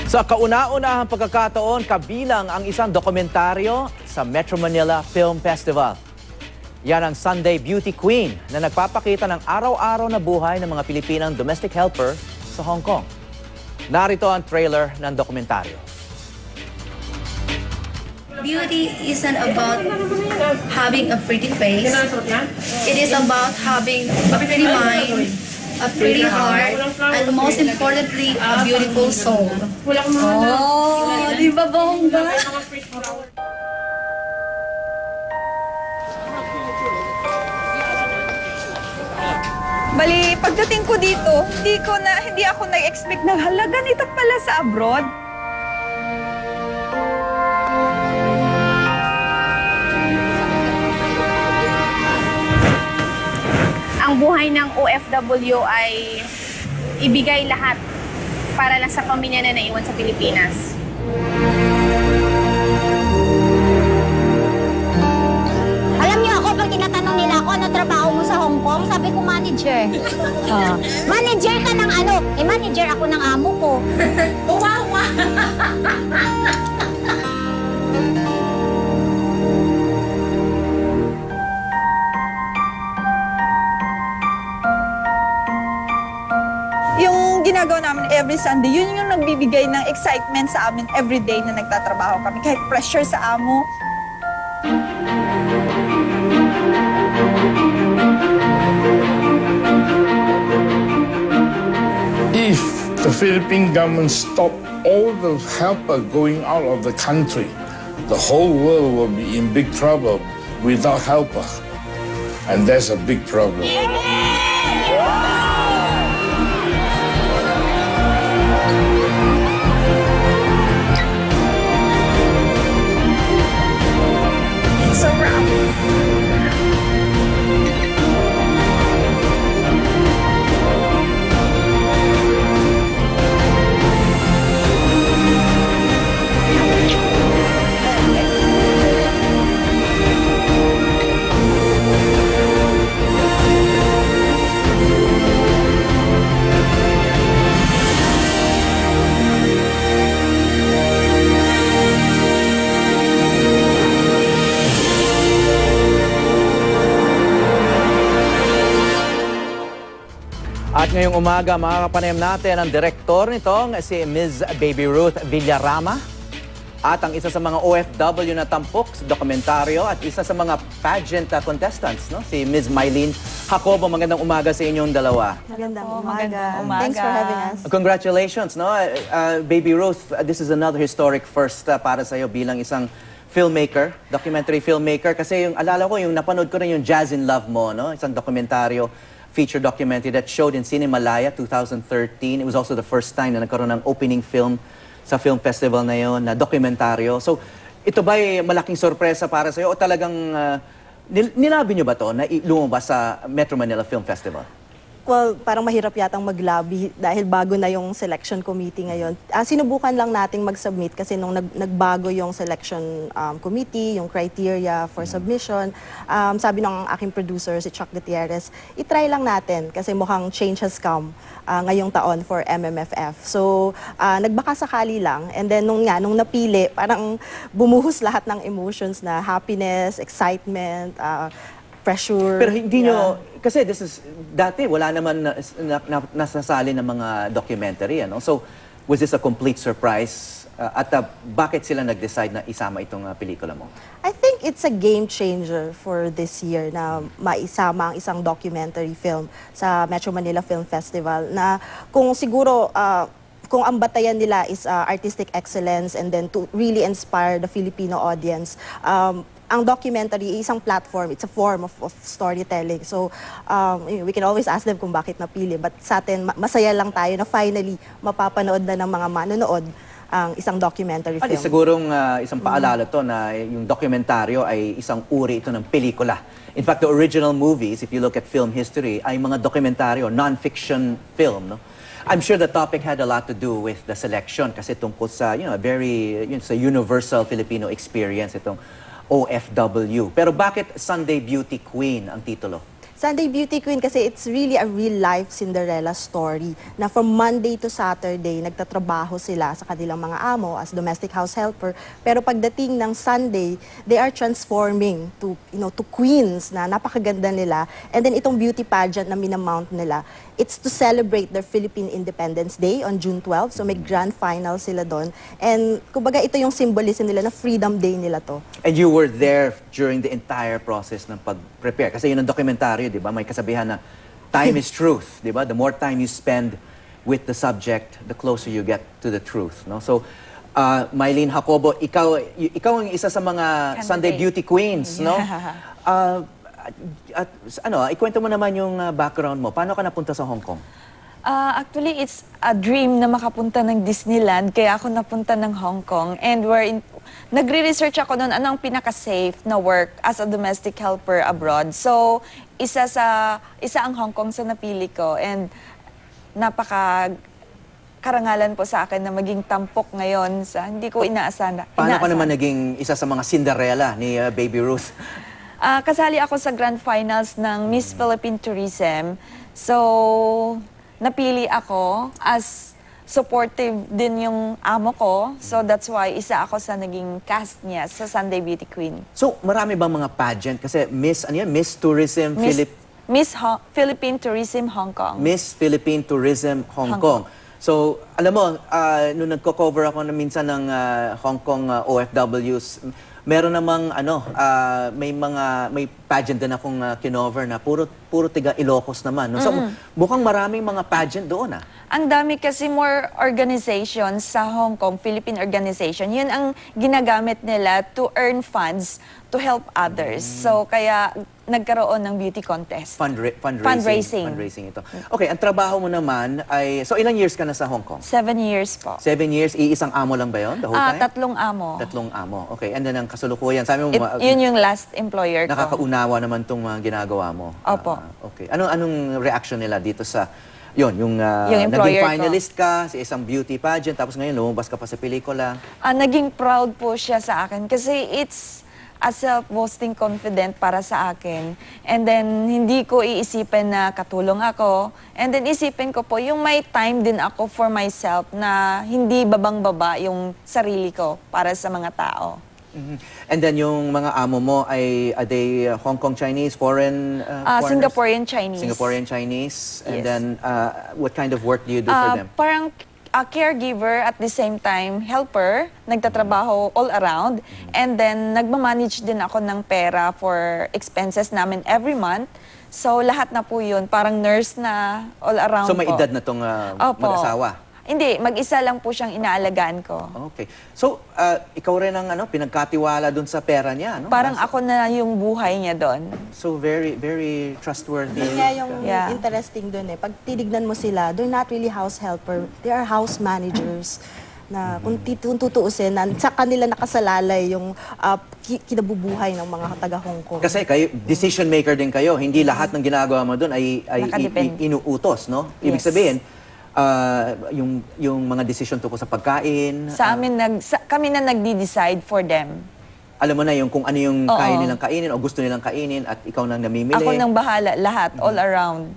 Sa kauna-unahang pagkakataon, kabilang ang isang dokumentaryo sa Metro Manila Film Festival. Yan ang Sunday Beauty Queen na nagpapakita ng araw-araw na buhay ng mga Pilipinang domestic helper sa Hong Kong. Narito ang trailer ng dokumentaryo. Beauty isn't about having a pretty face. It is about having a pretty mind, a pretty heart, and most importantly, a beautiful soul. Oh, di ba bongga? Bali, pagdating ko dito, hindi ako nag-expect na halaga nito pala sa abroad. Ang buhay ng OFW ay ibigay lahat para lang sa pamilya na naiwan sa Pilipinas. Alam niyo ako, pag tinatanong nila ako, ano trabaho mo sa Hong Kong? Sabi ko, manager. Manager ka ng ano? Eh, manager ako ng amo ko. Wow! Yung ginagawa namin every Sunday, yun yung nagbibigay ng excitement sa amin every day na nagtatrabaho kami. Kahit pressure sa amo. If the Philippine government stop all the helper going out of the country, the whole world will be in big trouble without helper. And that's a big problem. It's so rough. At ngayong umaga, makakapanayam natin ang direktor nitong si Ms. Baby Ruth Villarama at ang isa sa mga OFW na tampok sa dokumentaryo at isa sa mga pageant contestants, no? Si Ms. Mylene Jacobo. Magandang umaga sa inyong dalawa. Magandang umaga. Thanks for having us. Congratulations, no? Baby Ruth, this is another historic first para sa iyo bilang isang filmmaker, documentary filmmaker. Kasi yung alala ko, yung napanood ko rin yung Jazz in Love mo, no? Isang dokumentaryo, feature documentary that showed in Cinemalaya 2013. It was also the first time na nagkaroon ng opening film sa film festival na yon, na dokumentaryo. So, ito ba ay malaking sorpresa para sa iyo o talagang nilabi niyo ba to na lumabas sa Metro Manila Film Festival? Well, parang mahirap yatang mag-lobby dahil bago na yung selection committee ngayon. Sinubukan lang nating mag-submit kasi nung nagbago yung selection committee, yung criteria for submission, sabi ng aking producer, si Chuck Gutierrez, itry lang natin kasi mukhang change has come ngayong taon for MMFF. So, nagbaka sakali lang. And then nung napili, parang bumuhos lahat ng emotions na happiness, excitement, pressure. Pero hindi nyo, kasi this is, dati wala naman nasasali ng mga documentary, ano? So, was this a complete surprise? At bakit sila nag-decide na isama itong pelikula mo? I think it's a game changer for this year na maisama ang isang documentary film sa Metro Manila Film Festival na kung siguro kung ang batayan nila is artistic excellence and then to really inspire the Filipino audience, ang documentary, isang platform, it's a form of storytelling. So, we can always ask them kung bakit napili. But sa atin, masaya lang tayo na finally mapapanood na ng mga manonood ang isang documentary At film. sigurong isang paalala to na yung dokumentaryo ay isang uri ito ng pelikula. In fact, the original movies, if you look at film history, ay mga dokumentaryo, non-fiction film, no? I'm sure the topic had a lot to do with the selection kasi tungkol sa, sa universal Filipino experience, itong OFW. Pero bakit Sunday Beauty Queen ang titulo? Sunday Beauty Queen kasi it's really a real-life Cinderella story na from Monday to Saturday, nagtatrabaho sila sa kanilang mga amo as domestic house helper. Pero pagdating ng Sunday, they are transforming to, to queens na napakaganda nila. And then itong beauty pageant na minamount nila, it's to celebrate their Philippine Independence Day on June 12. So may grand final sila doon. And kumbaga ito yung symbolism nila na Freedom Day nila to. And you were there during the entire process ng pag-prepare. Kasi yun ang dokumentaryo, di ba? May kasabihan na time is truth, di ba? The more time you spend with the subject, the closer you get to the truth, no? So, Mylene Jacobo, ikaw ang isa sa mga Sunday Beauty Queens, no? Ikwento mo naman yung background mo. Paano ka napunta sa Hong Kong? Actually, it's a dream na makapunta ng Disneyland, kaya ako napunta ng Hong Kong. And nagre-research ako noon anong pinaka-safe na work as a domestic helper abroad. So, isa ang Hong Kong sa napili ko. And karangalan po sa akin na maging tampok ngayon sa hindi ko inaasahan. Paano ka naman naging isa sa mga Cinderella ni Baby Ruth? Kasali ako sa grand finals ng Miss Philippine Tourism. So, napili ako as supportive din yung amo ko. So, that's why isa ako sa naging cast niya sa Sunday Beauty Queen. So, marami bang mga pageant? Kasi Miss Tourism Philippine Tourism Hong Kong. Miss Philippine Tourism Hong Kong. So, alam mo, nung nagko-cover ako na minsan ng Hong Kong OFWs, meron namang may pageant din akong kinover na puro tiga Ilocos naman. No? So, mukhang maraming mga pageant doon. Ang dami kasi more organizations sa Hong Kong, Philippine organization. Yun ang ginagamit nila to earn funds to help others. So, kaya nagkaroon ng beauty contest. Fundraising ito. Okay, ang trabaho mo naman ay, so ilang years ka na sa Hong Kong? 7 years po. 7 years, iisang amo lang ba yun? The whole time? 3 amo. 3 amo. Okay, and then ang kasalukuyan, sabi mo, Yun yung last employer ko. nakakaunawa naman itong mga ginagawa mo. Opo. Okay. Anong reaction nila dito sa, yung Yung naging employer ko. finalist ka sa isang beauty pageant, tapos ngayon lumabas ka pa sa pelikula. Naging proud po siya sa akin kasi it's a self-boasting confident para sa akin. And then, hindi ko iisipin na katulong ako. And then, isipin ko po, yung may time din ako for myself na hindi babang-baba yung sarili ko para sa mga tao. And then yung mga amo mo are they Hong Kong Chinese, foreigners? Singaporean Chinese. Singaporean Chinese. And Yes. then what kind of work do you do for them? Parang a caregiver at the same time helper, nagtatrabaho all around, and then nagmamanage din ako ng pera for expenses namin every month. So lahat na po yun, parang nurse na all around So may po. edad na tong Opo. mag-asawa? Hindi, mag-isa lang po siyang inaalagaan ko. Okay. So, ikaw rin ang pinagkatiwala dun sa pera niya, no? Parang ako na yung buhay niya doon. So, very, very trustworthy. Yun nga yung Yeah. interesting dun eh. Pag tinignan mo sila, they're not really house helper. They are house managers. Na kung tutuusin, sa kanila nakasalalay yung kinabubuhay ng mga taga Hong Kong. Kasi kayo, decision maker din kayo. Hindi lahat ng ginagawa mo doon ay Nakadepende. inuutos, no? Ibig Yes. sabihin, yung mga decision tungkol sa pagkain. Sa amin, kami na nagdi-decide for them. Alam mo na yung kung ano yung Oo. kaya nilang kainin o gusto nilang kainin at ikaw nang namimili. Ako nang bahala, lahat, all around.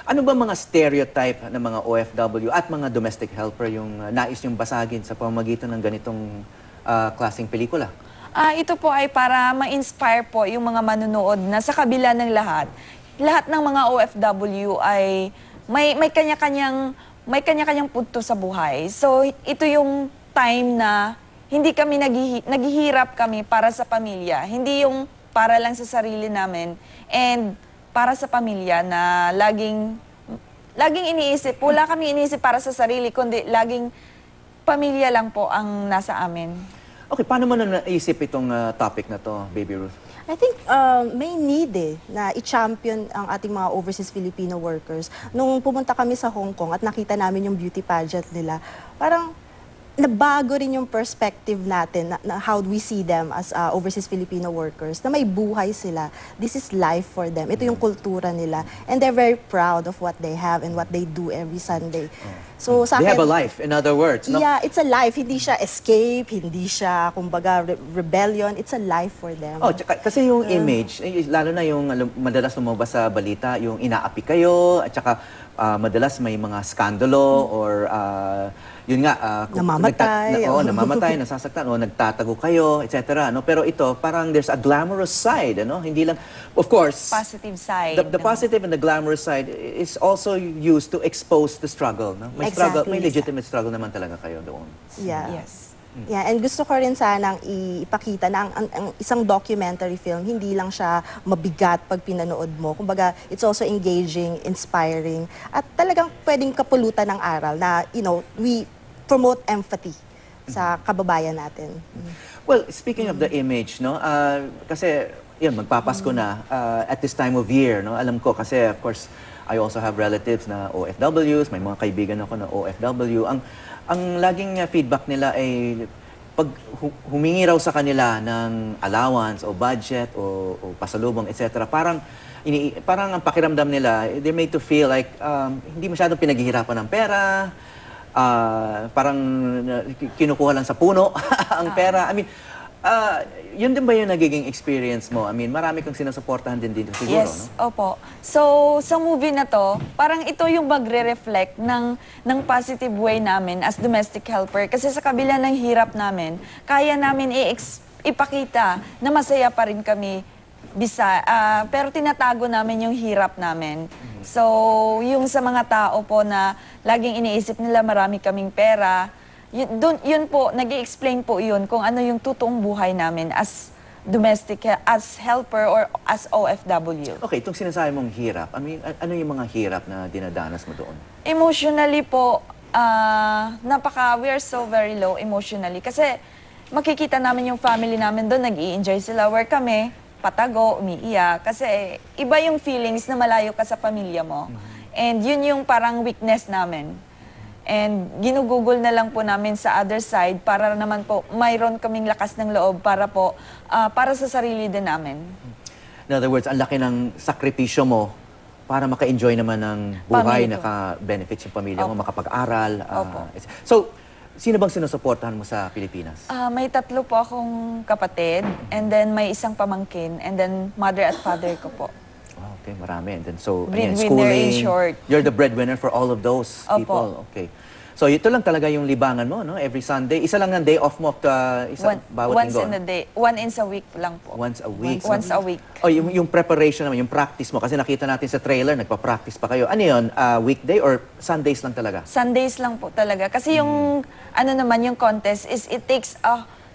Ano ba mga stereotype ng mga OFW at mga domestic helper yung nais yung basagin sa pamamagitan ng ganitong klaseng pelikula? Ito po ay para ma-inspire po yung mga manunood na sa kabila ng lahat ng mga OFW ay may kanya-kanyang punto sa buhay. So, ito yung time na hindi kami naghihirap kami para sa pamilya. Hindi yung para lang sa sarili namin. And para sa pamilya na laging iniisip. Wala kami iniisip para sa sarili, kundi laging pamilya lang po ang nasa amin. Okay, paano mo na naisip itong topic na to, Baby Ruth? I think may need na i-champion ang ating mga overseas Filipino workers. Nung pumunta kami sa Hong Kong at nakita namin yung beauty pageant nila, parang nabago rin yung perspective natin na how we see them as overseas Filipino workers, na may buhay sila. This is life for them. Ito yung kultura nila. And they're very proud of what they have and what they do every Sunday. So sa They have akin, a life, in other words, no? yeah, it's a life. Hindi siya escape, hindi siya, kumbaga, rebellion. It's a life for them. Oh, kasi yung image, lalo na yung madalas lumabas sa balita, yung inaapi kayo, at saka madalas may mga skandalo or yun nga, Namamatay, namamatay, nasasaktan, o nagtatago kayo, etc. No? Pero ito, parang there's a glamorous side, ano? Hindi lang, of course, Positive side. the positive and the glamorous side is also used to expose the struggle. No? May struggle, may Exactly. legitimate struggle naman talaga kayo doon. Yeah. Yes. Yeah, and gusto ko rin sanang ipakita na ang isang documentary film, hindi lang siya mabigat pag pinanood mo. Kumbaga, it's also engaging, inspiring, at talagang pwedeng kapulutan ng aral na, we promote empathy sa kababayan natin. Well, speaking of the image, no, kasi yun, magpapasko na at this time of year, no, alam ko kasi of course I also have relatives na OFWs, may mga kaibigan ako na OFW. Ang laging feedback nila ay pag humingi raw sa kanila ng allowance o budget o pasalubong, etc. Parang ang pakiramdam nila, they're made to feel like hindi masyadong pinaghihirapan ng pera. Parang kinukuha lang sa puno ang pera. I mean, yun din ba yung nagiging experience mo? I mean, marami kang sinusuportahan din dito siguro, Yes, no? opo. So, sa movie na to, parang ito yung magre-reflect ng positive way namin as domestic helper. Kasi sa kabila ng hirap namin, kaya namin ipakita na masaya pa rin kami pero tinatago namin yung hirap namin. So, yung sa mga tao po na laging iniisip nila marami kaming pera, yun po, nag-i-explain po yun kung ano yung totoong buhay namin as as helper or as OFW. Okay, itong sinasabi mong hirap, I mean, ano yung mga hirap na dinadanas mo doon? Emotionally po, we are so very low emotionally. Kasi makikita namin yung family namin doon, nag-i-enjoy sila. Where kami, patago, umiiyak. Kasi iba yung feelings na malayo ka sa pamilya mo. And yun yung parang weakness namin. And ginugugol na lang po namin sa other side para naman po mayroon kaming lakas ng loob para sa sarili din namin. In other words, ang laki ng sakripisyo mo para maka-enjoy naman ng buhay, Pamilya ko. naka-benefits yung pamilya mo, makapag-aral. Opo. So, sino bang sinusuportahan mo sa Pilipinas? May 3 po akong kapatid, and then may isang pamangkin, and then mother at father ko po. Okay, marami. And then, so, Breadwinner in short. You're the breadwinner for all of those Opo. people. Okay. So, ito lang talaga yung libangan mo, no? Every Sunday. Isa lang ang day off mo bawat Once linggo. in a day. Once a week lang po. Once a week. Once a week. Oh, yung preparation naman, yung practice mo. Kasi nakita natin sa trailer, nagpa-practice pa kayo. Ano yun? Weekday or Sundays lang talaga? Sundays lang po talaga. Kasi yung, yung contest is it takes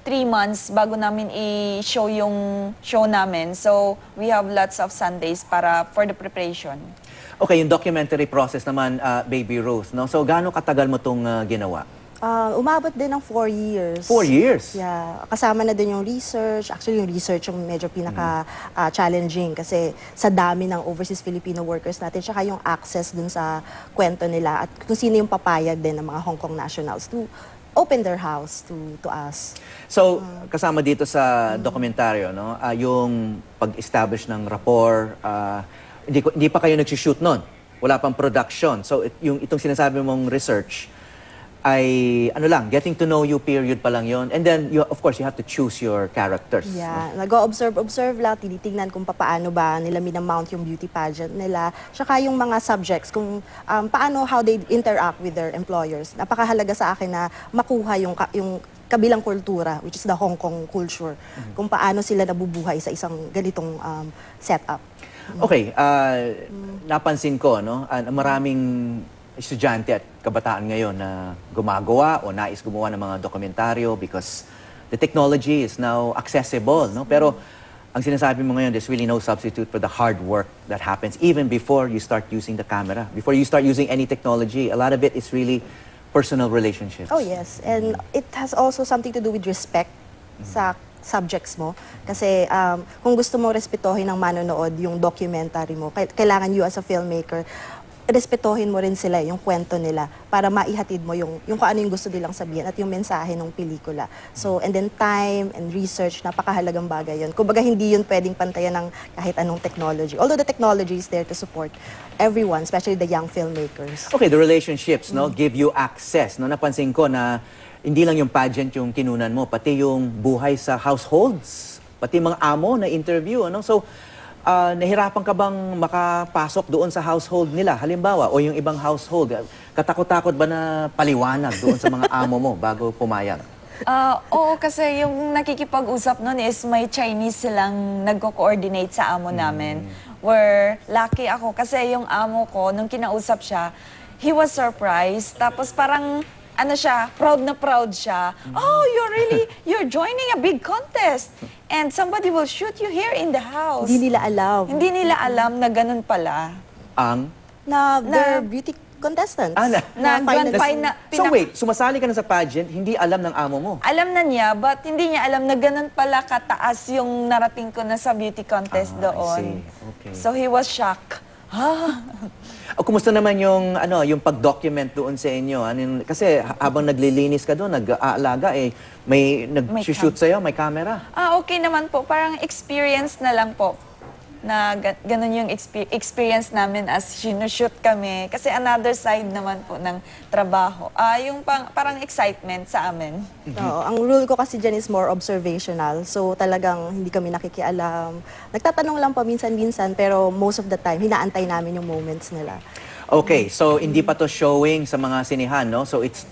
3 months bago namin i-show yung show namin. So, we have lots of Sundays for the preparation. Okay, yung documentary process naman, Baby Ruth, no? So, gaano katagal mo itong ginawa? Umabot din ng 4 years. 4 years? Yeah. Kasama na din yung research. Actually, yung research yung medyo pinaka-challenging kasi sa dami ng overseas Filipino workers natin, tsaka yung access dun sa kwento nila at kung sino yung papayag din ng mga Hong Kong nationals to open their house to us. So, kasama dito sa dokumentaryo, no? Yung pag-establish ng rapport, hindi pa kayo nag-shoot nun. Wala pang production. So, itong sinasabi mong research ay, getting to know you period pa lang yon. And then, of course, you have to choose your characters. Yeah, nag-observe lang, tinitingnan kung paano ba nila minamount yung beauty pageant nila. Tsaka yung mga subjects, kung how they interact with their employers. Napakahalaga sa akin na makuha yung kabilang kultura, which is the Hong Kong culture. Kung paano sila nabubuhay sa isang ganitong setup. Okay, napansin ko, no? Maraming estudyante at kabataan ngayon na gumagawa o nais gumawa ng mga dokumentaryo because the technology is now accessible, no? Pero ang sinasabi mo ngayon, there's really no substitute for the hard work that happens even before you start using the camera. Before you start using any technology, a lot of it is really personal relationships. Oh yes, and it has also something to do with respect sa subjects mo. Kasi kung gusto mo respetuhin ng manonood yung documentary mo, kailangan you as a filmmaker respetuhin mo rin sila, yung kwento nila, para maihatid mo yung kung ano yung gusto nilang sabihin at yung mensahe ng pelikula. So, and then time and research, napakahalagang bagay yun. Kumbaga, hindi yun pwedeng pantayan ng kahit anong technology. Although the technology is there to support everyone, especially the young filmmakers. Okay, the relationships, no, give you access. No, napansin ko na hindi lang yung pageant yung kinunan mo, pati yung buhay sa households, pati mga amo na interview, ano? So, nahirapan ka bang makapasok doon sa household nila? Halimbawa, o yung ibang household, katakot-takot ba na paliwanag doon sa mga amo mo bago pumayag? Oo, kasi yung nakikipag-usap nun is may Chinese silang nagko-coordinate sa amo namin. Where lucky ako kasi yung amo ko, nung kinausap siya, he was surprised. Tapos parang, ano siya, proud na proud siya. Oh, you're joining a big contest. And somebody will shoot you here in the house. Hindi nila alam Hindi nila alam na ganun pala. Ang? na they're beauty contestants. Na grand finalists. final. So wait, sumasali ka na sa pageant, hindi alam ng amo mo? Alam na niya, but hindi niya alam na ganun pala kataas yung narating ko na sa beauty contest I doon. see. Okay. So he was shocked. O kumusta naman yung yung pag-document doon sa inyo? Kasi habang naglilinis ka doon, nag-aalaga may nag-shoot sa may camera. Okay naman po. Parang experience na lang po. Na ganun yung experience namin as sinushoot kami. Kasi another side naman po ng trabaho. Yung parang excitement sa amin. Oo, ang rule ko kasi dyan is more observational. So talagang hindi kami nakikialam. Nagtatanong lang paminsan-minsan, pero most of the time, hinaantay namin yung moments nila. Okay, so hindi pa to showing sa mga sinihan, no? So it's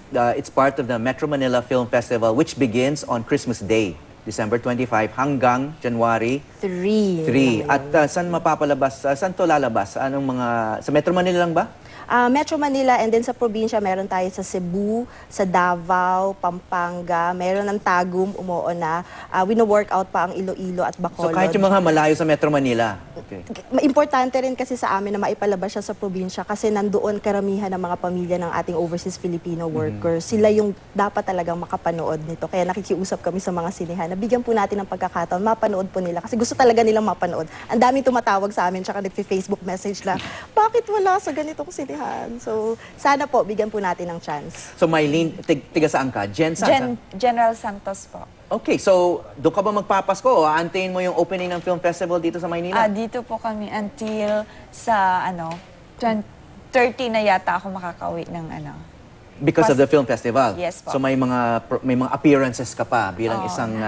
part of the Metro Manila Film Festival which begins on Christmas Day, December 25 hanggang January 3. 3. At saan mapapalabas? Saan to lalabas? Anong mga sa Metro Manila lang ba? Metro Manila and then sa probinsya, meron tayo sa Cebu, sa Davao, Pampanga, meron ng Tagum, umuo na. Wino-workout pa ang Iloilo at So Bacolod. kahit yung mga malayo sa Metro Manila. Okay. Importante rin kasi sa amin na maipalabas siya sa probinsya kasi nandoon karamihan ng mga pamilya ng ating overseas Filipino workers. Sila yung dapat talagang makapanood nito. Kaya nakikiusap kami sa mga sinehan na bigyan po natin ng pagkakataon, mapanood po nila. Kasi gusto talaga nilang mapanood. Ang daming tumatawag sa amin, tsaka nagfi-Facebook message na, bakit wala sa ganitong sinehan? So, sana po, bigyan po natin ng chance. So Mylene, tiga saan ka? Saan? General Santos po. Okay, so doon ka ba magpapasko o aantayin mo yung opening ng film festival dito sa Maynila? Dito po kami until sa 30 na yata ako makakauwi ng Because of the film festival? Yes po. So may mga appearances ka pa bilang isang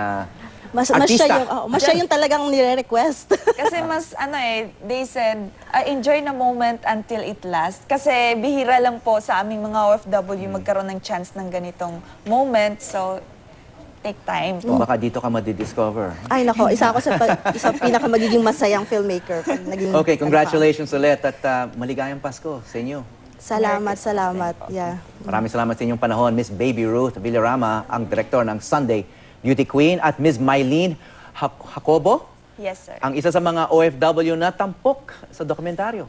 artista? Mas siya yung talagang nire-request. Kasi mas they said, enjoy the moment until it lasts. Kasi bihira lang po sa aming mga OFW magkaroon ng chance ng ganitong moment. So, take time O po. baka dito ka madidiscover. Ay nako, isa ako sa pinaka magiging masayang filmmaker. Pag naging, Okay, congratulations ulit at maligayang Pasko sa inyo. Salamat. Yeah. Maraming salamat sa inyong panahon, Miss Baby Ruth Villarama, ang direktor ng Sunday Beauty Queen, at Miss Mylene Jacobo, Yes, sir. ang isa sa mga OFW na tampok sa dokumentaryo.